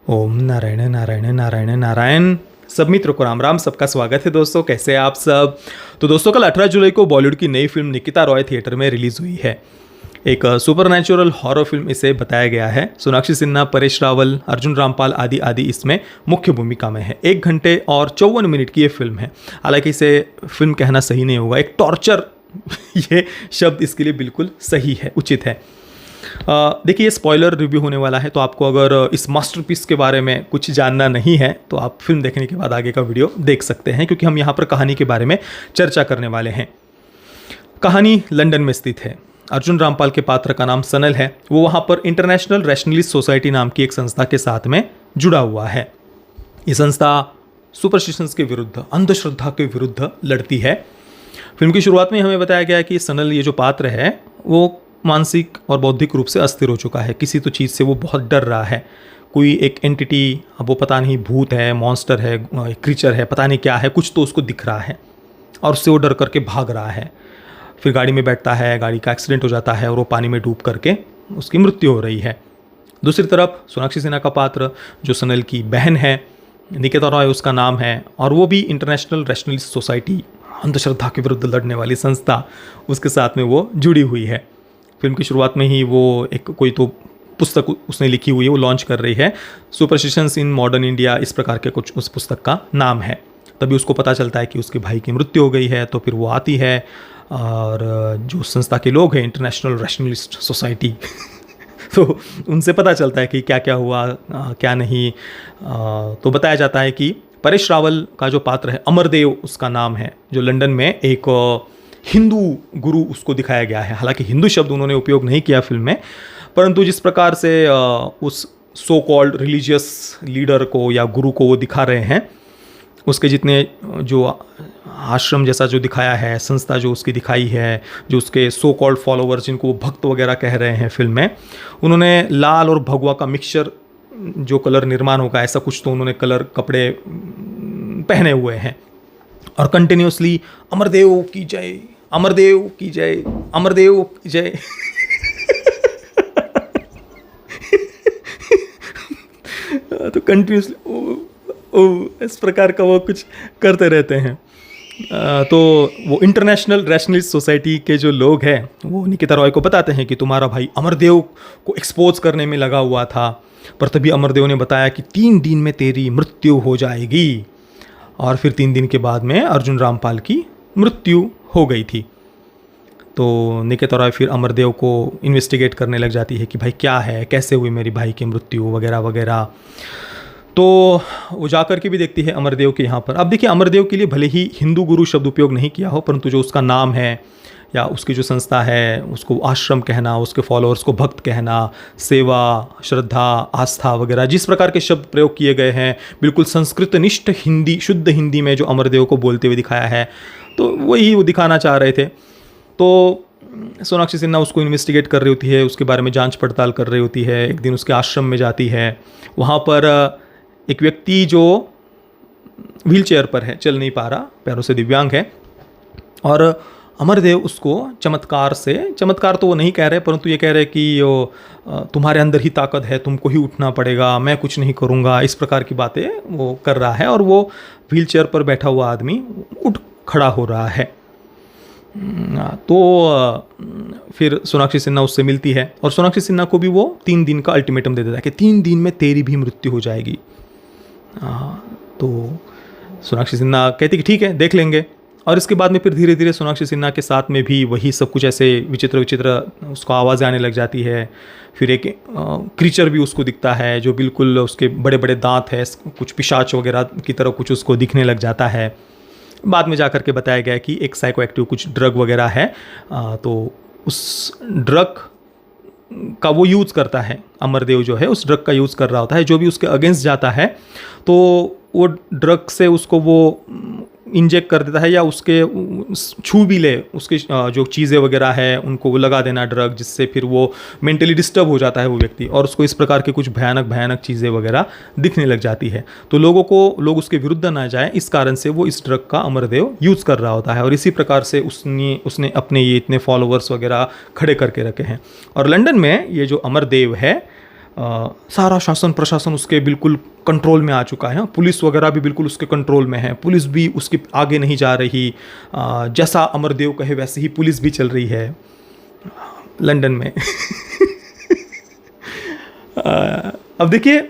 ओम नारायण नारायण नारायण नारायण। सब मित्रों को राम राम। सबका स्वागत है दोस्तों, कैसे हैं आप सब। तो दोस्तों कल 18 जुलाई को बॉलीवुड की नई फिल्म निकिता रॉय थिएटर में रिलीज हुई है। एक सुपरनैचुरल हॉरर फिल्म इसे बताया गया है। सोनाक्षी सिन्हा, परेश रावल, अर्जुन रामपाल आदि आदि इसमें मुख्य भूमिका में है। 1 घंटे और 54 मिनट की ये फिल्म है। हालांकि इसे फिल्म कहना सही नहीं होगा, एक टॉर्चर ये शब्द इसके लिए बिल्कुल सही है, उचित है। देखिए, स्पॉइलर रिव्यू होने वाला है, तो आपको अगर इस मास्टरपीस के बारे में कुछ जानना नहीं है तो आप फिल्म देखने के बाद आगे का वीडियो देख सकते हैं, क्योंकि हम यहाँ पर कहानी के बारे में चर्चा करने वाले हैं। कहानी लंदन में स्थित है। अर्जुन रामपाल के पात्र का नाम सनल है। वो वहाँ पर इंटरनेशनल रैशनलिस्ट सोसाइटी नाम की एक संस्था के साथ में जुड़ा हुआ है। ये संस्था सुपरस्टिशंस के विरुद्ध, अंधश्रद्धा के विरुद्ध लड़ती है। फिल्म की शुरुआत में हमें बताया गया कि सनल, ये जो पात्र है, वो मानसिक और बौद्धिक रूप से अस्थिर हो चुका है। किसी तो चीज़ से वो बहुत डर रहा है। कोई एक एंटिटी, अब वो पता नहीं भूत है, मॉन्स्टर है, क्रीचर है, पता नहीं क्या है, कुछ तो उसको दिख रहा है और उससे वो डर करके भाग रहा है। फिर गाड़ी में बैठता है, गाड़ी का एक्सीडेंट हो जाता है और वो पानी में डूब करके उसकी मृत्यु हो रही है। दूसरी तरफ सोनाक्षी सिन्हा का पात्र, जो सनल की बहन है, निकिता रॉय उसका नाम है, और वो भी इंटरनेशनल रैशनलिस्ट सोसाइटी, अंधश्रद्धा के विरुद्ध लड़ने वाली संस्था, उसके साथ में वो जुड़ी हुई है। फिल्म की शुरुआत में ही वो एक कोई तो पुस्तक उसने लिखी हुई है, वो लॉन्च कर रही है। सुपरस्टिशंस इन मॉडर्न इंडिया, इस प्रकार के कुछ उस पुस्तक का नाम है। तभी उसको पता चलता है कि उसके भाई की मृत्यु हो गई है। तो फिर वो आती है और जो संस्था के लोग हैं, इंटरनेशनल रैशनलिस्ट सोसाइटी तो उनसे पता चलता है कि क्या क्या हुआ, क्या नहीं। तो बताया जाता है कि परेश रावल का जो पात्र है, अमरदेव उसका नाम है, जो लंदन में एक हिंदू गुरु उसको दिखाया गया है। हालांकि हिंदू शब्द उन्होंने उपयोग नहीं किया फिल्म में, परंतु जिस प्रकार से उस सो कॉल्ड रिलीजियस लीडर को या गुरु को वो दिखा रहे हैं, उसके जितने जो आश्रम जैसा जो दिखाया है, संस्था जो उसकी दिखाई है, जो उसके सो कॉल्ड फॉलोवर्स जिनको वो भक्त वगैरह कह रहे हैं फिल्म में, उन्होंने लाल और भगवा का मिक्सचर जो कलर निर्माण होगा, ऐसा कुछ तो उन्होंने कलर कपड़े पहने हुए हैं और कंटिन्यूसली अमरदेव की जय, अमरदेव की जय, अमरदेव की जय तो कंटिन्यूसली ओ इस प्रकार का वो कुछ करते रहते हैं। तो वो इंटरनेशनल रैशनलिस्ट सोसाइटी के जो लोग हैं, वो निकिता रॉय को बताते हैं कि तुम्हारा भाई अमरदेव को एक्सपोज करने में लगा हुआ था, पर तभी अमरदेव ने बताया कि 3 दिन में तेरी मृत्यु हो जाएगी। और फिर 3 दिन के बाद में अर्जुन रामपाल की मृत्यु हो गई थी। तो निकिता रॉय फिर अमरदेव को इन्वेस्टिगेट करने लग जाती है कि भाई क्या है, कैसे हुई मेरी भाई की मृत्यु वगैरह वगैरह। तो वो जा कर के भी देखती है अमरदेव के यहाँ पर। अब देखिए, अमरदेव के लिए भले ही हिंदू गुरु शब्द उपयोग नहीं किया हो, परंतु जो उसका नाम है या उसकी जो संस्था है, उसको आश्रम कहना, उसके फॉलोअर्स को भक्त कहना, सेवा, श्रद्धा, आस्था वगैरह जिस प्रकार के शब्द प्रयोग किए गए हैं, बिल्कुल संस्कृतनिष्ठ हिंदी, शुद्ध हिंदी में जो अमरदेव को बोलते हुए दिखाया है, तो वही वो दिखाना चाह रहे थे। तो सोनाक्षी सिन्हा उसको इन्वेस्टिगेट कर रही होती है, उसके बारे में जांच पड़ताल कर रही होती है। एक दिन उसके आश्रम में जाती है। वहाँ पर एक व्यक्ति जो व्हील चेयर पर है, चल नहीं पा रहा, पैरों से दिव्यांग है, और अमरदेव उसको चमत्कार से, चमत्कार तो वो नहीं कह रहे, परंतु ये कह रहे कि तुम्हारे अंदर ही ताकत है, तुमको ही उठना पड़ेगा, मैं कुछ नहीं करूँगा, इस प्रकार की बातें वो कर रहा है। और वो व्हील चेयर पर बैठा हुआ आदमी उठ खड़ा हो रहा है। तो फिर सोनाक्षी सिन्हा उससे मिलती है और सोनाक्षी सिन्हा को भी वो 3 दिन का अल्टीमेटम दे देता है कि 3 दिन में तेरी भी मृत्यु हो जाएगी। तो सोनाक्षी सिन्हा कहती कि ठीक है, देख लेंगे। और इसके बाद में फिर धीरे धीरे सोनाक्षी सिन्हा के साथ में भी वही सब कुछ ऐसे विचित्र विचित्र उसको आवाज़ें आने लग जाती है। फिर एक क्रीचर भी उसको दिखता है, जो बिल्कुल उसके बड़े बड़े दांत है, कुछ पिशाच वगैरह की तरह कुछ उसको दिखने लग जाता है। बाद में जा कर के बताया गया कि एक साइको एक्टिव कुछ ड्रग वगैरह है, तो उस ड्रग का वो यूज़ करता है। अमरदेव जो है उस ड्रग का यूज़ कर रहा होता है। जो भी उसके अगेंस्ट जाता है तो वो ड्रग से उसको वो इंजेक्ट कर देता है, या उसके छू भी ले, उसकी जो चीज़ें वगैरह है उनको वो लगा देना ड्रग, जिससे फिर वो मेंटली डिस्टर्ब हो जाता है वो व्यक्ति, और उसको इस प्रकार के कुछ भयानक भयानक चीज़ें वगैरह दिखने लग जाती है। तो लोग उसके विरुद्ध ना जाए, इस कारण से वो इस ड्रग का अमरदेव यूज़ कर रहा होता है। और इसी प्रकार से उसने अपने ये इतने फॉलोअर्स वगैरह खड़े करके रखे हैं। और लंदन में ये जो अमरदेव है, सारा शासन प्रशासन उसके बिल्कुल कंट्रोल में आ चुका है। पुलिस वगैरह भी बिल्कुल उसके कंट्रोल में है, पुलिस भी उसके आगे नहीं जा रही। जैसा अमरदेव कहे वैसे ही पुलिस भी चल रही है लंदन में। अब देखिए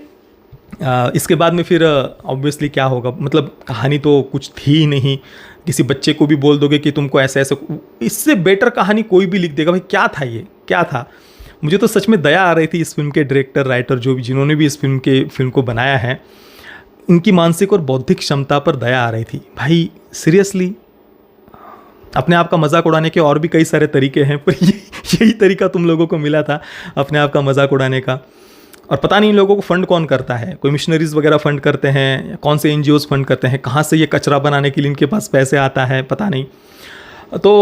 इसके बाद में फिर ऑब्वियसली क्या होगा, मतलब कहानी तो कुछ थी ही नहीं। किसी बच्चे को भी बोल दोगे कि तुमको ऐसे ऐसे, इससे बेटर कहानी कोई भी लिख देगा। भाई क्या था ये, क्या था। मुझे तो सच में दया आ रही थी इस फिल्म के डायरेक्टर राइटर जो भी जिन्होंने भी इस फिल्म को बनाया है, इनकी मानसिक और बौद्धिक क्षमता पर दया आ रही थी। भाई सीरियसली अपने आप का मजाक उड़ाने के और भी कई सारे तरीके हैं, पर यही तरीका तुम लोगों को मिला था अपने आप का मजाक उड़ाने का। और पता नहीं इन लोगों को फंड कौन करता है, कोई मिशनरीज वगैरह फंड करते हैं या कौन से एनजीओज फंड करते हैं, कहाँ से ये कचरा बनाने के लिए इनके पास पैसे आता है पता नहीं। तो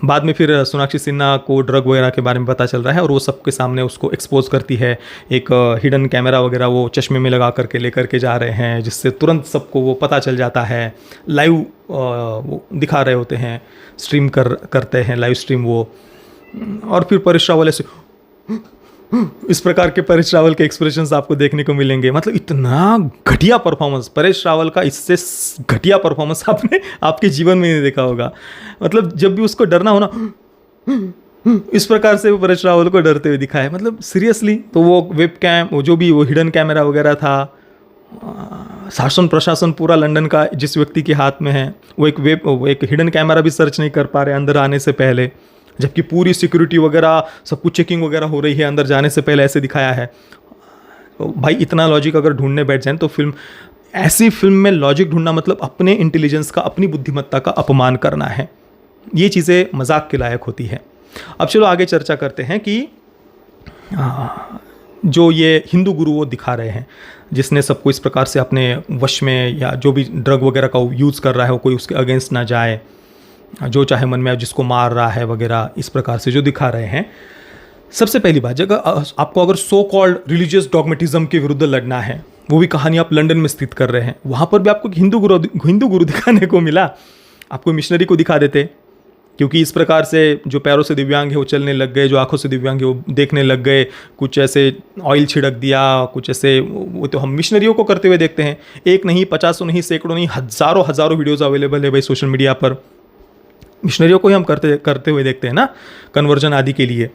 बाद में फिर सोनाक्षी सिन्हा को ड्रग वगैरह के बारे में पता चल रहा है और वो सबके सामने उसको एक्सपोज करती है। एक हिडन कैमरा वगैरह वो चश्मे में लगा करके लेकर के जा रहे हैं, जिससे तुरंत सबको वो पता चल जाता है। लाइव वो दिखा रहे होते हैं, स्ट्रीम करते हैं लाइव स्ट्रीम वो। और फिर परेश रावल ऐसे इस प्रकार के परेश रावल के एक्सप्रेशंस आपको देखने को मिलेंगे। मतलब इतना घटिया परफॉर्मेंस, परेश रावल का इससे घटिया परफॉर्मेंस आपने आपके जीवन में नहीं देखा होगा। मतलब जब भी उसको डरना हो ना, इस प्रकार से परेश रावल को डरते हुए दिखा है। मतलब सीरियसली। तो वो वेब कैम, वो जो भी वो हिडन कैमरा वगैरह था, शासन प्रशासन पूरा लंदन का जिस व्यक्ति के हाथ में है, वो एक हिडन कैमरा भी सर्च नहीं कर पा रहे अंदर आने से पहले, जबकि पूरी सिक्योरिटी वगैरह सब कुछ चेकिंग वगैरह हो रही है अंदर जाने से पहले, ऐसे दिखाया है। तो भाई इतना लॉजिक अगर ढूंढने बैठ जाए तो ऐसी फिल्म में लॉजिक ढूंढना मतलब अपने इंटेलिजेंस का, अपनी बुद्धिमत्ता का अपमान करना है। ये चीज़ें मजाक के लायक होती है। अब चलो आगे चर्चा करते हैं कि जो ये हिंदू गुरु वो दिखा रहे हैं, जिसने सबको इस प्रकार से अपने वश में, या जो भी ड्रग वगैरह का यूज़ कर रहा है वो कोई उसके अगेंस्ट ना जाए, जो चाहे मन में जिसको मार रहा है वगैरह, इस प्रकार से जो दिखा रहे हैं। सबसे पहली बात, जगह आपको अगर सो कॉल्ड रिलीजियस डॉगमेटिज्म के विरुद्ध लड़ना है, वो भी कहानी आप लंदन में स्थित कर रहे हैं, वहाँ पर भी आपको हिंदू गुरु दिखाने को मिला। आपको मिशनरी को दिखा देते, क्योंकि इस प्रकार से जो पैरों से दिव्यांग है वो चलने लग गए, जो आंखों से दिव्यांग है वो देखने लग गए, कुछ ऐसे ऑयल छिड़क दिया, कुछ ऐसे, वो तो हम मिशनरियों को करते हुए देखते हैं। एक नहीं, 50 नहीं, सैकड़ों नहीं, हज़ारों वीडियोज़ अवेलेबल है भाई सोशल मीडिया पर। मिशनरियों को ही हम करते हुए देखते हैं ना, कन्वर्जन आदि के लिए।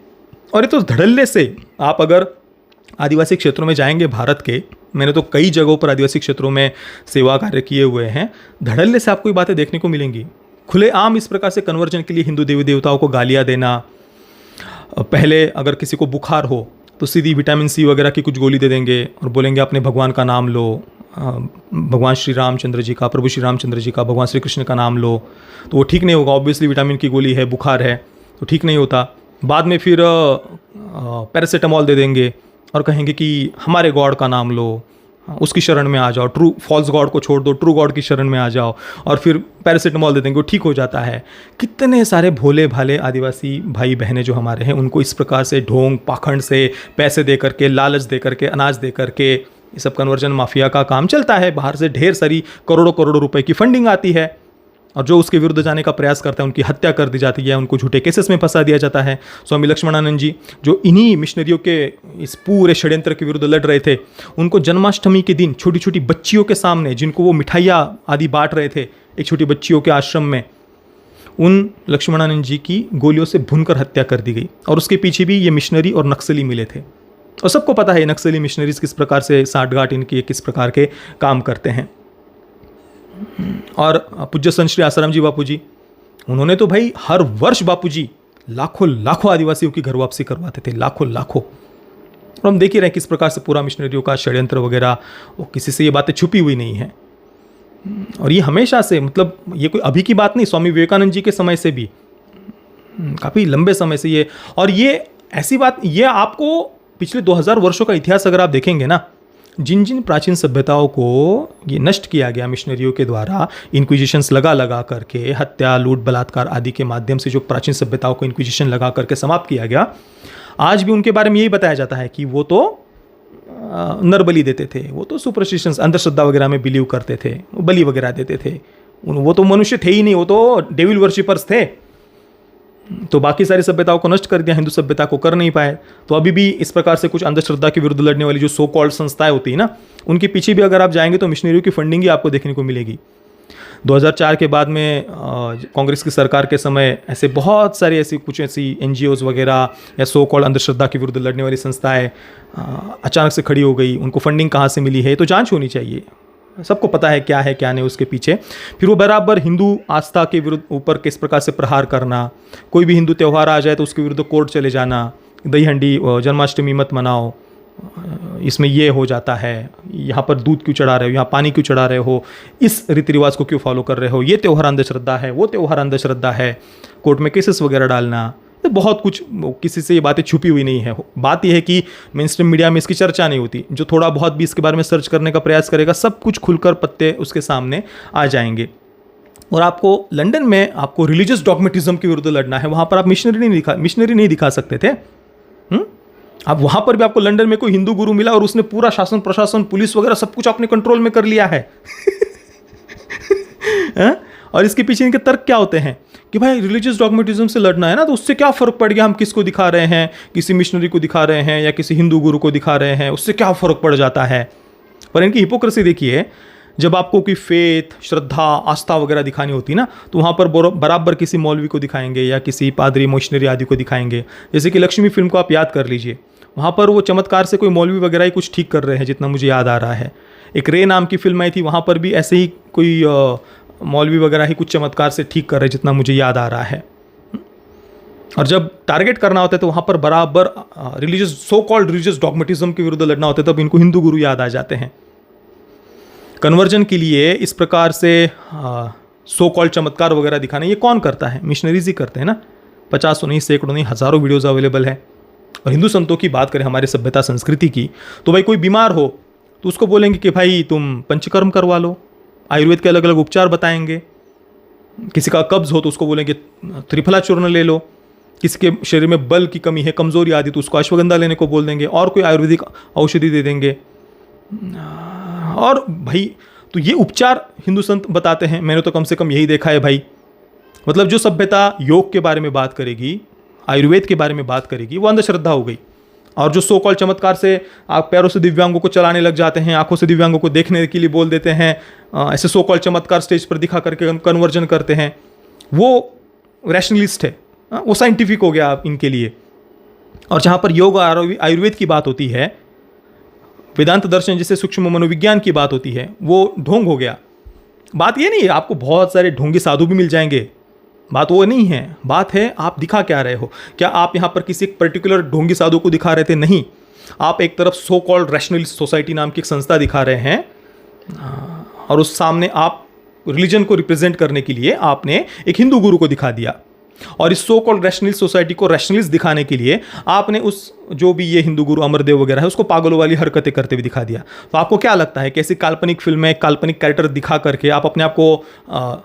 और ये तो धड़ल्ले से आप अगर आदिवासी क्षेत्रों में जाएंगे भारत के, मैंने तो कई जगहों पर आदिवासी क्षेत्रों में सेवा कार्य किए हुए हैं, धड़ल्ले से आपको ये बातें देखने को मिलेंगी। खुलेआम इस प्रकार से कन्वर्जन के लिए हिंदू देवी देवताओं को गालियाँ देना। पहले अगर किसी को बुखार हो तो सीधी विटामिन सी वगैरह की कुछ गोली दे देंगे और बोलेंगे अपने भगवान का नाम लो, भगवान श्री रामचंद्र जी का, प्रभु श्री रामचंद्र जी का, भगवान श्री कृष्ण का नाम लो, तो वो ठीक नहीं होगा। ऑब्वियसली विटामिन की गोली है, बुखार है तो ठीक नहीं होता। बाद में फिर पैरासीटामॉल दे देंगे और कहेंगे कि हमारे गॉड का नाम लो, उसकी शरण में आ जाओ, ट्रू फॉल्स गॉड को छोड़ दो, ट्रू गॉड की शरण में आ जाओ, और फिर पैरासीटामॉल दे देंगे, वो ठीक हो जाता है। कितने सारे भोले भाले आदिवासी भाई बहनें जो हमारे हैं, उनको इस प्रकार से ढोंग पाखंड से पैसे दे करके, लालच दे करके, अनाज दे करके, ये सब कन्वर्जन माफिया का काम चलता है। बाहर से ढेर सारी करोड़ों रुपए की फंडिंग आती है, और जो उसके विरुद्ध जाने का प्रयास करता है उनकी हत्या कर दी जाती है, उनको झूठे केसेस में फंसा दिया जाता है। स्वामी लक्ष्मणानंद जी जो इन्हीं मिशनरियों के इस पूरे षड्यंत्र के विरुद्ध लड़ रहे थे, उनको जन्माष्टमी के दिन छोटी छोटी बच्चियों के सामने, जिनको वो मिठाइयाँ आदि बांट रहे थे एक छोटी बच्चियों के आश्रम में, उन लक्ष्मणानंद जी की गोलियों से भूनकर हत्या कर दी गई। और उसके पीछे भी ये मिशनरी और नक्सली मिले थे। और सबको पता है नक्सली मिशनरीज किस प्रकार से साठगांठ इनकी किस प्रकार के काम करते हैं। और पूज्य संत श्री आसाराम जी बापू जी, उन्होंने तो भाई हर वर्ष बापू जी लाखों आदिवासियों की घर वापसी करवाते थे, लाखों। और हम देख ही रहे हैं किस प्रकार से पूरा मिशनरियों का षड्यंत्र वगैरह, वो किसी से ये बातें छुपी हुई नहीं है। और ये हमेशा से, मतलब ये कोई अभी की बात नहीं, स्वामी विवेकानंद जी के समय से भी, काफ़ी लंबे समय से ये। और ये ऐसी बात, ये आपको पिछले 2000 वर्षों का इतिहास अगर आप देखेंगे ना, जिन प्राचीन सभ्यताओं को ये नष्ट किया गया मिशनरियों के द्वारा, इंक्विजिशंस लगा करके, हत्या, लूट, बलात्कार आदि के माध्यम से जो प्राचीन सभ्यताओं को इंक्विजिशन लगा करके समाप्त किया गया, आज भी उनके बारे में यही बताया जाता है कि वो तो नरबली देते थे, वो तो सुपरस्टिशंस, अंधश्रद्धा वगैरह में बिलीव करते थे, वो बलि वगैरह देते थे, वो तो मनुष्य थे ही नहीं, वो तो डेविल वर्शिपर्स थे। तो बाकी सारी सभ्यताओं को नष्ट कर दिया, हिंदू सभ्यता को कर नहीं पाए। तो अभी भी इस प्रकार से कुछ अंधश्रद्धा के विरुद्ध लड़ने वाली जो सो कॉल्ड संस्थाएं होती है ना, उनके पीछे भी अगर आप जाएंगे तो मिशनरियों की फंडिंग ही आपको देखने को मिलेगी। 2004 के बाद में कांग्रेस की सरकार के समय ऐसे बहुत सारी ऐसी NGOs वगैरह या सो कॉल्ड अंधश्रद्धा के विरुद्ध लड़ने वाली संस्थाएं अचानक से खड़ी हो गई। उनको फंडिंग कहाँ से मिली है तो जांच होनी चाहिए। सबको पता है क्या नहीं उसके पीछे। फिर वो बराबर हिंदू आस्था के विरुद्ध ऊपर किस प्रकार से प्रहार करना, कोई भी हिंदू त्यौहार आ जाए तो उसके विरुद्ध कोर्ट चले जाना, दही हंडी जन्माष्टमी मत मनाओ, इसमें ये हो जाता है, यहाँ पर दूध क्यों चढ़ा रहे हो, यहाँ पानी क्यों चढ़ा रहे हो, इस रीति रिवाज को क्यों फॉलो कर रहे हो, ये त्यौहार अंधश्रद्धा है, वो त्यौहार अंधश्रद्धा है, कोर्ट में केसेस वगैरह डालना, तो बहुत कुछ। किसी से ये बातें छुपी हुई नहीं है। बात यह है कि मेन स्ट्रीम मीडिया में इसकी चर्चा नहीं होती। जो थोड़ा बहुत भी इसके बारे में सर्च करने का प्रयास करेगा, सब कुछ खुलकर पत्ते उसके सामने आ जाएंगे। और आपको लंदन में आपको रिलीजियस डॉगमेटिज्म के विरुद्ध लड़ना है, वहाँ पर आप मिशनरी नहीं दिखा सकते थे। अब वहाँ पर भी आपको लंदन में कोई हिंदू गुरु मिला और उसने पूरा शासन प्रशासन पुलिस वगैरह सब कुछ अपने कंट्रोल में कर लिया है। और इसके पीछे इनके तर्क क्या होते हैं कि भाई रिलीजियस डॉगमेटिज्म से लड़ना है ना, तो उससे क्या फ़र्क पड़ गया, हम किसको दिखा रहे हैं, किसी मिशनरी को दिखा रहे हैं या किसी हिंदू गुरु को दिखा रहे हैं, उससे क्या फ़र्क पड़ जाता है। पर इनकी हिपोक्रेसी देखिए, जब आपको कोई फेथ, श्रद्धा, आस्था वगैरह दिखानी होती ना, तो वहाँ पर बराबर किसी मौलवी को दिखाएंगे या किसी पादरी, मिशनरी आदि को दिखाएंगे। जैसे कि लक्ष्मी फिल्म को आप याद कर लीजिए, वहाँ पर वो चमत्कार से कोई मौलवी वगैरह ही कुछ ठीक कर रहे हैं, जितना मुझे याद आ रहा है। एक रे नाम की फिल्म आई थी, वहाँ पर भी ऐसे ही कोई मौलवी वगैरह ही कुछ चमत्कार से ठीक कर रहे हैं, जितना मुझे याद आ रहा है। और जब टारगेट करना होता है तो वहाँ पर बराबर रिलीजियस सो कॉल्ड रिलीजियस डॉगमेटिज्म के विरुद्ध लड़ना होता है, तब इनको हिंदू गुरु याद आ जाते हैं। कन्वर्जन के लिए इस प्रकार से सो कॉल्ड चमत्कार वगैरह दिखाना ये कौन करता है? मिशनरीज ही करते हैं ना। 50 नहीं, सैकड़ों नहीं, हज़ारों वीडियोज़ अवेलेबल है। और हिंदू संतों की बात करें, हमारे सभ्यता संस्कृति की, तो भाई कोई बीमार हो तो उसको बोलेंगे कि भाई तुम पंचकर्म करवा लो, आयुर्वेद के अलग अलग उपचार बताएंगे। किसी का कब्ज हो तो उसको बोलेंगे त्रिफला चूर्ण ले लो। किसी के शरीर में बल की कमी है, कमजोरी आदि, तो उसको अश्वगंधा लेने को बोल देंगे और कोई आयुर्वेदिक औषधि दे देंगे। और भाई तो ये उपचार हिंदू संत बताते हैं। मैंने तो कम से कम यही देखा है भाई। मतलब जो सभ्यता योग के बारे में बात करेगी, आयुर्वेद के बारे में बात करेगी, वो अंधश्रद्धा हो गई। और जो सो कॉल चमत्कार से आप पैरों से दिव्यांगों को चलाने लग जाते हैं, आंखों से दिव्यांगों को देखने के लिए बोल देते हैं, ऐसे सो कॉल चमत्कार स्टेज पर दिखा करके कन्वर्जन करते हैं, वो रैशनलिस्ट है, वो साइंटिफिक हो गया इनके लिए। और जहाँ पर योग और आयुर्वेद की बात होती है, वेदांत दर्शन जैसे सूक्ष्म मनोविज्ञान की बात होती है, वो ढोंग हो गया। बात ये नहीं है आपको बहुत सारे ढोंगी साधु भी मिल जाएंगे, बात वो नहीं है। बात है आप दिखा क्या रहे हो। क्या आप यहाँ पर किसी एक पर्टिकुलर ढोंगी साधु को दिखा रहे थे? नहीं, आप एक तरफ सो कॉल्ड रैशनलिस्ट सोसाइटी नाम की एक संस्था दिखा रहे हैं, और उस सामने आप रिलीजन को रिप्रेजेंट करने के लिए आपने एक हिंदू गुरु को दिखा दिया। और इस सो कॉल्ड रैशनलिस्ट सोसाइटी को रैशनलिस्ट दिखाने के लिए आपने उस जो भी ये हिंदू गुरु अमरदेव वगैरह है उसको पागलों वाली हरकतें करते हुए दिखा दिया। तो आपको क्या लगता है, कैसी काल्पनिक फिल्म में काल्पनिक कैरेक्टर दिखा करके आप अपने आप को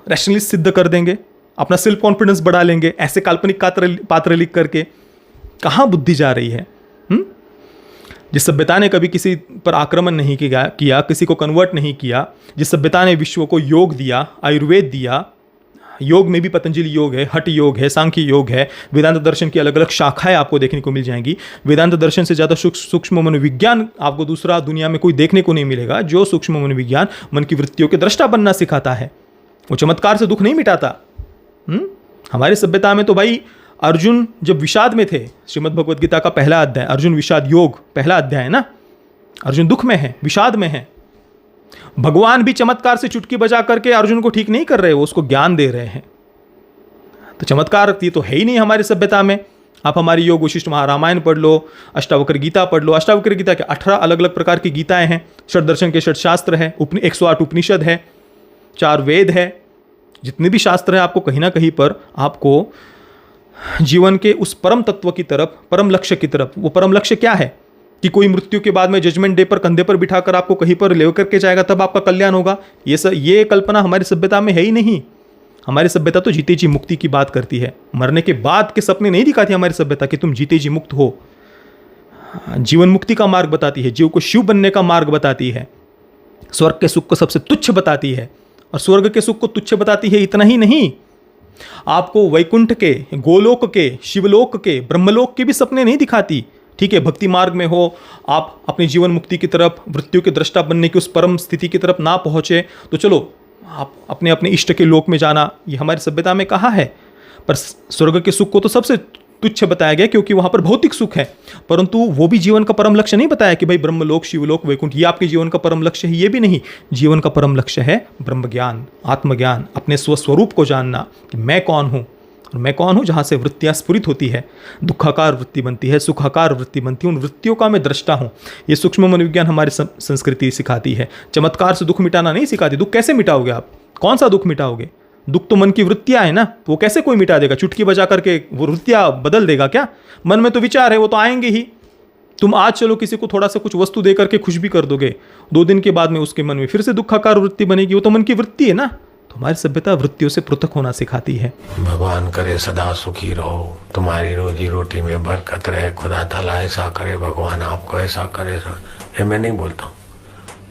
रैशनलिस्ट सिद्ध कर देंगे, अपना सेल्फ कॉन्फिडेंस बढ़ा लेंगे ऐसे काल्पनिक पात्र लिख करके? कहाँ बुद्धि जा रही है? जिस सभ्यता ने कभी किसी पर आक्रमण नहीं किया, किसी को कन्वर्ट नहीं किया, जिस सभ्यता ने विश्व को योग दिया, आयुर्वेद दिया, योग में भी पतंजलि योग है, हठ योग है, सांख्य योग है, वेदांत दर्शन की अलग अलग शाखाएं आपको देखने को मिल जाएंगी। वेदांत दर्शन से ज़्यादा सूक्ष्म मनोविज्ञान आपको दूसरा दुनिया में कोई देखने को नहीं मिलेगा। जो सूक्ष्म मनोविज्ञान मन की वृत्तियों के दृष्टा बनना सिखाता है, वो चमत्कार से दुख नहीं मिटाता। हमारी सभ्यता में तो भाई अर्जुन जब विषाद में थे, श्रीमद् भगवद गीता का पहला अध्याय अर्जुन विषाद योग पहला अध्याय है ना, अर्जुन दुख में है, विषाद में है। भगवान भी चमत्कार से चुटकी बजा करके अर्जुन को ठीक नहीं कर रहे, वो उसको ज्ञान दे रहे हैं। तो चमत्कार ये तो है ही नहीं हमारी सभ्यता में। आप हमारी योग वशिष्ठ महारामायण पढ़ लो, अष्टावक्र गीता पढ़ लो। अष्टावक्र गीता के 18 अलग अलग प्रकार की गीताएं हैं, षट दर्शन के षट शास्त्र है, 108 उपनिषद है, 4 वेद है। जितने भी शास्त्र है आपको कहीं ना कहीं पर आपको जीवन के उस परम तत्व की तरफ, परम लक्ष्य की तरफ, वो परम लक्ष्य क्या है कि कोई मृत्यु के बाद में जजमेंट डे पर कंधे पर बिठाकर आपको कहीं पर ले करके जाएगा तब आपका कल्याण होगा, ये कल्पना हमारी सभ्यता में है ही नहीं। हमारी सभ्यता तो जीते जी मुक्ति की बात करती है, मरने के बाद के सपने नहीं दिखाती हमारी सभ्यता कि तुम जीते जी मुक्त हो। जीवन मुक्ति का मार्ग बताती है, जीव को शिव बनने का मार्ग बताती है, स्वर्ग के सुख को सबसे तुच्छ बताती है। और स्वर्ग के सुख को तुच्छ बताती है इतना ही नहीं, आपको वैकुंठ के, गोलोक के, शिवलोक के, ब्रह्मलोक के भी सपने नहीं दिखाती। ठीक है, भक्ति मार्ग में हो, आप अपनी जीवन मुक्ति की तरफ, मृत्यु के दृष्टा बनने की उस परम स्थिति की तरफ ना पहुंचे तो चलो आप अपने अपने इष्ट के लोक में जाना, ये हमारी सभ्यता में कहा है। पर स्वर्ग के सुख को तो सबसे तुच्छ बताया गया क्योंकि वहां पर भौतिक सुख है, परंतु वो भी जीवन का परम लक्ष्य नहीं बताया कि भाई ब्रह्मलोक, शिवलोक, वैकुंठ ये आपके जीवन का परम लक्ष्य है, ये भी नहीं। जीवन का परम लक्ष्य है ब्रह्म ज्ञान, आत्मज्ञान, अपने स्वस्वरूप को जानना कि मैं कौन हूं, और मैं कौन हूं जहां से वृत्तियां स्फुरित होती है, दुखाकार वृत्ति बनती है, सुखाकार वृत्ति बनती है, उन वृत्तियों का मैं दृष्टा हूं। ये सूक्ष्म मनोविज्ञान हमारी संस्कृति सिखाती है। चमत्कार से दुख मिटाना नहीं सिखाती। दुख कैसे मिटाओगे आप? कौन सा दुख मिटाओगे? दुख तो मन की वृत्तियां है ना, वो कैसे कोई मिटा देगा? चुटकी बजा करके वो वृत्तियां बदल देगा क्या? मन में तो विचार है, वो तो आएंगे ही। तुम आज चलो किसी को थोड़ा सा कुछ वस्तु दे करके खुश भी कर दोगे, 2 दिन के बाद में उसके मन में फिर से दुखाकार वृत्ति बनेगी। वो तो मन की वृत्ति है ना। तो हमारी सभ्यता वृत्तियों से पृथक होना सिखाती है। भगवान करे सदा सुखी रहो, तुम्हारी रोजी रोटी में बरकत रहे, खुदा ताला ऐसा करे, भगवान आपको ऐसा करे। ये मैं नहीं बोलता हूँ,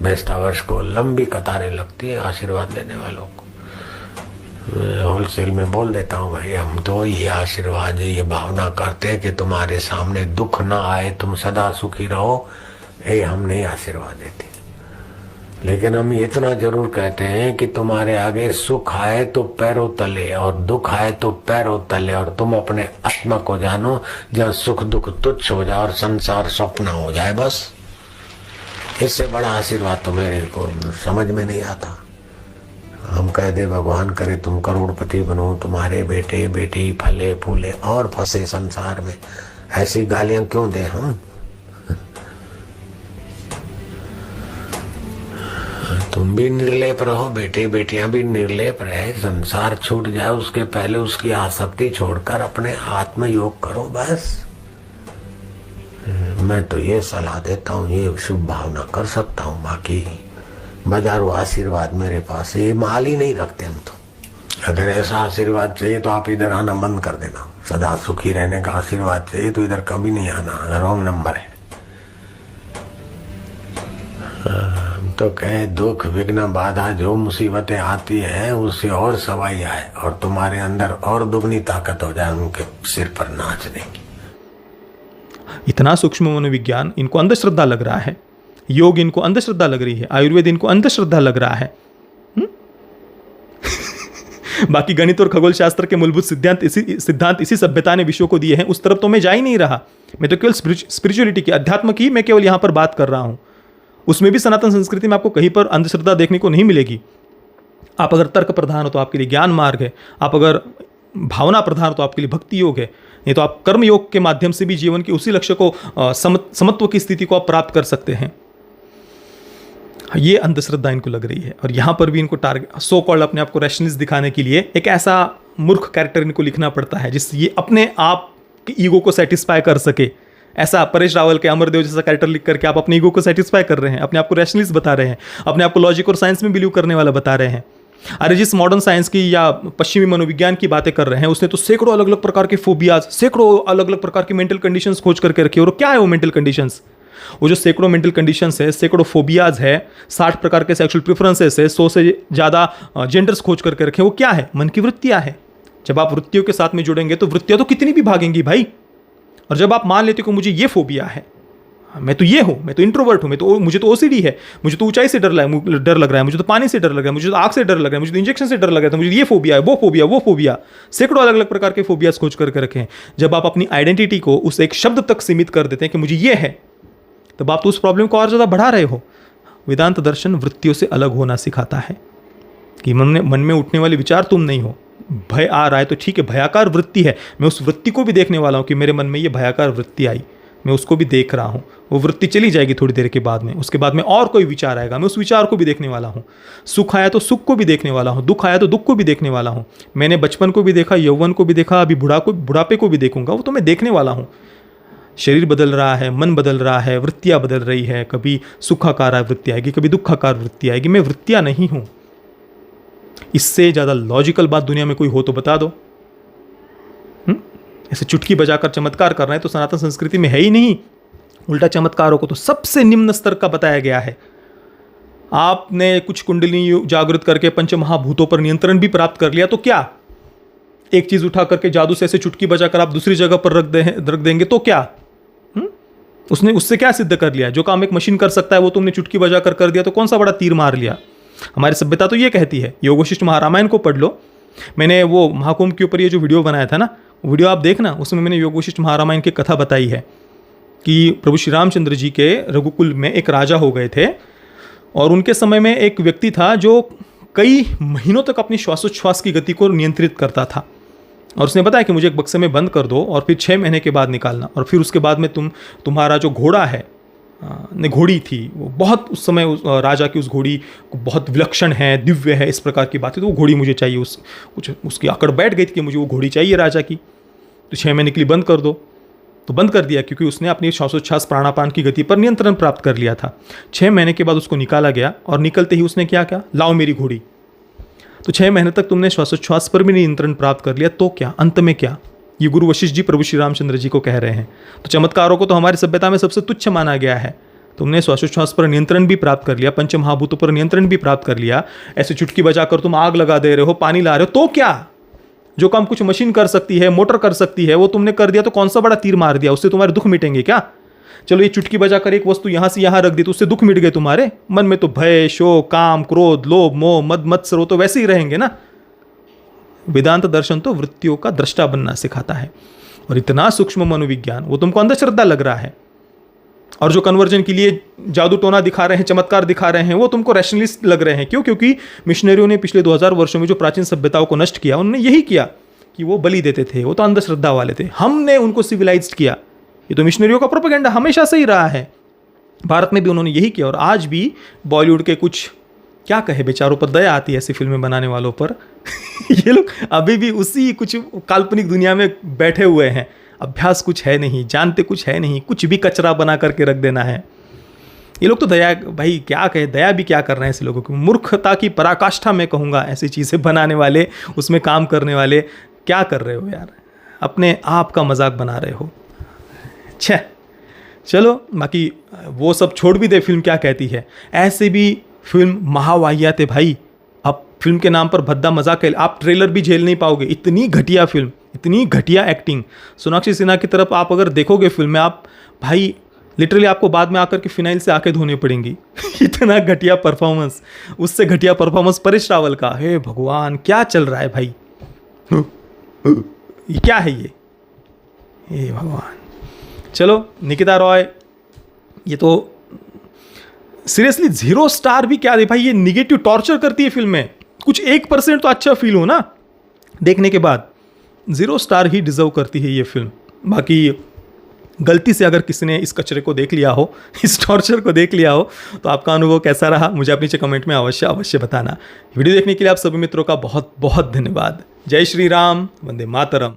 बेस्टा वर्ष को लंबी कतारें लगती है आशीर्वाद लेने वालों को। होलसेल में बोल देता हूँ, भाई हम तो ये आशीर्वाद, ये भावना करते हैं कि तुम्हारे सामने दुख ना आए, तुम सदा सुखी रहो, ये हम नहीं आशीर्वाद देते। लेकिन हम इतना जरूर कहते हैं कि तुम्हारे आगे सुख आए तो पैरों तले और दुख आए तो पैरों तले, और तुम अपने आत्मा को जानो जहाँ सुख दुख तुच्छ हो जाए और संसार स्वप्न हो जाए। बस इससे बड़ा आशीर्वाद तो मेरे को समझ में नहीं आता। हम कह दे भगवान करे तुम करोड़पति बनो, तुम्हारे बेटे बेटी फले फूले और फंसे संसार में, ऐसी गालियां क्यों दे हम? तुम भी निर्लेप रहो, बेटे बेटियां भी निर्लेप रहे, संसार छूट जाए उसके पहले उसकी आसक्ति छोड़कर अपने आत्म योग करो। बस मैं तो ये सलाह देता हूँ, ये शुभ भावना कर सकता हूँ। बाकी बाजारू आशीर्वाद मेरे पास, ये माल ही नहीं रखते हम तो। अगर ऐसा आशीर्वाद चाहिए तो आप इधर आना बंद कर देना। सदा सुखी रहने का आशीर्वाद चाहिए तो इधर कभी नहीं आना, रॉन्ग नंबर है। तो कहे दुख विघ्न बाधा जो मुसीबतें आती हैं उससे और सवाई आए और तुम्हारे अंदर और दुगनी ताकत हो जाए उनके सिर पर नाचने की। इतना सूक्ष्म मनोविज्ञान इनको अंधश्रद्धा लग रहा है, योग इनको अंधश्रद्धा लग रही है, आयुर्वेद इनको अंधश्रद्धा लग रहा है। बाकी गणित और खगोल शास्त्र के मूलभूत सिद्धांत इसी सभ्यता ने विश्व को दिए हैं, उस तरफ तो मैं जा ही नहीं रहा। मैं तो केवल स्पिरिचुअलिटी की, अध्यात्म की मैं केवल यहां पर बात कर रहा हूं। उसमें भी सनातन संस्कृति में आपको कहीं पर अंधश्रद्धा देखने को नहीं मिलेगी। आप अगर तर्क प्रधान हो तो आपके लिए ज्ञान मार्ग है, आप अगर भावना प्रधान हो तो आपके लिए भक्ति योग है, नहीं तो आप कर्म योग के माध्यम से भी जीवन के उसी लक्ष्य को, समत्व की स्थिति को आप प्राप्त कर सकते हैं। ये अंधश्रद्धा इनको लग रही है और यहां पर भी इनको टारगेट, सो कॉल्ड अपने आप को रैशनलिस्ट दिखाने के लिए एक ऐसा मूर्ख कैरेक्टर इनको लिखना पड़ता है जिससे ये अपने आप के ईगो को सेटिस्फाई कर सके। ऐसा परेश रावल के अमरदेव जैसा कैरेक्टर लिख करके आप अपने ईगो को सेटिस्फाई कर रहे हैं, अपने आप को रैशनलिस्ट बता रहे हैं, अपने आप को लॉजिक और साइंस में बिलीव करने वाला बता रहे हैं। अरे जिस मॉडर्न साइंस की या पश्चिमी मनोविज्ञान की बातें कर रहे हैं उसने तो सैकड़ों अलग अलग प्रकार के फोबियाज, सैकड़ों अलग अलग प्रकार की मेंटल कंडीशंस खोज करके रखी। और क्या है वो मेंटल कंडीशंस? वो जो सैकड़ों मेंटल कंडीशंस है, सैकड़ों फोबियाज है, 60 प्रकार के सेक्सुअल प्रेफरेंसेस है, 100 से ज़्यादा जेंडर्स खोज करके रखे। वो क्या है? मन की वृत्तियां है। जब आप वृत्तियों के साथ में जुड़ेंगे तो वृत्तियां तो कितनी भी भागेंगी भाई। और जब आप मान लेते हो कि मुझे ये फोबिया है, मैं तो ये हूँ, मैं तो इंट्रोवर्ट हूँ, मुझे तो ओसीडी है, मुझे तो ऊंचाई से डर लग रहा है, मुझे तो पानी से डर लग रहा है, मुझे तो आग से डर लग रहा है, मुझे तो इंजेक्शन से डर लग रहा है, मुझे ये फोबिया है, वो फोबिया, सैकड़ों अलग अलग प्रकार के फोबियाज खोज करके रखे हैं। जब आप अपनी आइडेंटिटी को उस एक शब्द तक सीमित कर देते हैं कि मुझे ये है, तब आप तो उस प्रॉब्लम को और ज़्यादा बढ़ा रहे हो। वेदांत दर्शन वृत्तियों से अलग होना सिखाता है कि मन में उठने वाले विचार तुम नहीं हो। भय आ रहा है तो ठीक है, भयाकार वृत्ति है, मैं उस वृत्ति को भी देखने वाला हूँ कि मेरे मन में ये भयाकार वृत्ति आई, मैं उसको भी देख रहा हूँ। वो वृत्ति चली जाएगी थोड़ी देर के बाद में, उसके बाद में और कोई विचार आएगा, मैं उस विचार को भी देखने वाला हूँ। सुख आया तो सुख को भी देखने वाला हूँ, दुख आया तो दुख को भी देखने वाला हूँ। मैंने बचपन को भी देखा, यौवन को भी देखा, अभी बुढ़ापे को भी देखूंगा, वो तो मैं देखने वाला हूँ। शरीर बदल रहा है, मन बदल रहा है, वृत्तियाँ बदल रही है, कभी सुखाकार वृत्ति आएगी, कभी दुखाकार वृत्ति आएगी। मैं वृत्तियाँ नहीं हूँ। इससे ज़्यादा लॉजिकल बात दुनिया में कोई हो तो बता दो। ऐसे चुटकी बजाकर चमत्कार कर रहे हैं तो सनातन संस्कृति में है ही नहीं। उल्टा चमत्कारों को तो सबसे निम्न स्तर का बताया गया है। आपने कुछ कुंडलिनी जागृत करके पंचमहाभूतों पर नियंत्रण भी प्राप्त कर लिया तो क्या? एक चीज़ उठा करके जादू से ऐसे चुटकी बजाकर आप दूसरी जगह पर रख देंगे तो क्या? उसने उससे क्या सिद्ध कर लिया? जो काम एक मशीन कर सकता है वो तुमने चुटकी बजाकर कर दिया तो कौन सा बड़ा तीर मार लिया? हमारी सभ्यता तो ये कहती है। योग वशिष्ठ महारामायण को पढ़ लो। मैंने वो महाकुंभ के ऊपर ये जो वीडियो बनाया था ना, वीडियो आप देखना, उसमें मैंने योग वशिष्ठ महारामायण की कथा बताई है कि प्रभु श्री रामचंद्र जी के रघुकुल में एक राजा हो गए थे और उनके समय में एक व्यक्ति था जो कई महीनों तक अपनी श्वासोच्छ्वास की गति को नियंत्रित करता था और उसने बताया कि मुझे एक बक्से में बंद कर दो और फिर 6 महीने के बाद निकालना, और फिर उसके बाद में तुम्हारा जो घोड़ा है ने घोड़ी थी वो बहुत उस समय राजा की उस घोड़ी बहुत विलक्षण है, दिव्य है, इस प्रकार की बातें, तो वो घोड़ी मुझे चाहिए। उसकी आकड़ बैठ गई थी कि मुझे वो घोड़ी चाहिए राजा की, तो 6 महीने के लिए बंद कर दो। तो बंद कर दिया क्योंकि उसने अपनी श्वासोच्छ्वास प्राणापान की गति पर नियंत्रण प्राप्त कर लिया था। 6 महीने के बाद उसको निकाला गया और निकलते ही उसने क्या कहा, लाओ मेरी घोड़ी। तो 6 महीने तक तुमने श्वासोच्छ्वास पर भी नियंत्रण प्राप्त कर लिया, तो क्या, अंत में क्या? ये गुरु वशिष्ठ जी प्रभु श्री रामचंद्र जी को कह रहे हैं। तो चमत्कारों को तो हमारी सभ्यता में सबसे तुच्छ माना गया है। तुमने श्वासोच्छ्वास पर नियंत्रण भी प्राप्त कर लिया, पंच महाभूतों पर नियंत्रण भी प्राप्त कर लिया, ऐसे चुटकी बजाकर तुम आग लगा दे रहे हो, पानी ला रहे हो, तो क्या? जो काम कुछ मशीन कर सकती है, मोटर कर सकती है, वो तुमने कर दिया तो कौन सा बड़ा तीर मार दिया? उससे तुम्हारे दुख मिटेंगे क्या? चलो ये चुटकी बजाकर एक वस्तु यहां से यहां रख दी तो उससे दुख मिट गए तुम्हारे मन में, तो भय, शोक, काम, क्रोध, लोभ, मोह, मद मत्सर वो तो वैसे ही रहेंगे ना। वेदांत दर्शन तो वृत्तियों का दृष्टा बनना सिखाता है और इतना सूक्ष्म मनोविज्ञान वो तुमको अंधश्रद्धा लग रहा है, और जो कन्वर्जन के लिए जादू टोना दिखा रहे हैं, चमत्कार दिखा रहे हैं, वो तुमको रैशनलिस्ट लग रहे हैं। क्यों? क्योंकि मिशनरियों ने पिछले 2000 वर्षों में जो प्राचीन सभ्यताओं को नष्ट किया, उन्होंने यही किया कि वो बलि देते थे, वो तो अंधश्रद्धा वाले थे, हमने उनको सिविलाइज्ड किया। ये तो मिशनरियों का प्रोपेगेंडा हमेशा से ही रहा है, भारत में भी उन्होंने यही किया। और आज भी बॉलीवुड के कुछ, क्या कहे, बेचारों पर दया आती है ऐसी फिल्में बनाने वालों पर ये लोग अभी भी उसी कुछ काल्पनिक दुनिया में बैठे हुए हैं। अभ्यास कुछ है नहीं, जानते कुछ है नहीं, कुछ भी कचरा बना करके रख देना है। ये लोग तो दया, भाई क्या कहे, दया भी क्या कर रहे हैं ऐसे लोगों की, मूर्खता की पराकाष्ठा मैं कहूँगा। ऐसी चीज़ें बनाने वाले, उसमें काम करने वाले, क्या कर रहे हो यार? अपने आप का मजाक बना रहे हो। छः, चलो बाकी वो सब छोड़ भी दे, फिल्म क्या कहती है। ऐसे भी फिल्म महावाहियात है भाई। अब फिल्म के नाम पर भद्दा मजाक है, आप ट्रेलर भी झेल नहीं पाओगे, इतनी घटिया फिल्म, इतनी घटिया एक्टिंग। सोनाक्षी सिन्हा की तरफ आप अगर देखोगे फिल्म में, आप भाई लिटरली आपको बाद में आकर के फिनाइल से आंखें धोनी पड़ेंगी इतना घटिया परफॉर्मेंस। उससे घटिया परफॉर्मेंस परेश रावल का। हे भगवान, क्या चल रहा है भाई? ये क्या है ये? हे भगवान। चलो निकिता रॉय, ये तो सीरियसली 0 स्टार भी क्या दे भाई, ये निगेटिव टॉर्चर करती है फिल्म में। कुछ 1% तो अच्छा फील हो ना देखने के बाद। 0 स्टार ही डिजर्व करती है ये फिल्म। बाकी गलती से अगर किसी ने इस कचरे को देख लिया हो, इस टॉर्चर को देख लिया हो, तो आपका अनुभव कैसा रहा मुझे अपने नीचे कमेंट में अवश्य बताना। वीडियो देखने के लिए आप सभी मित्रों का बहुत बहुत धन्यवाद। जय श्री राम, वंदे मातरम।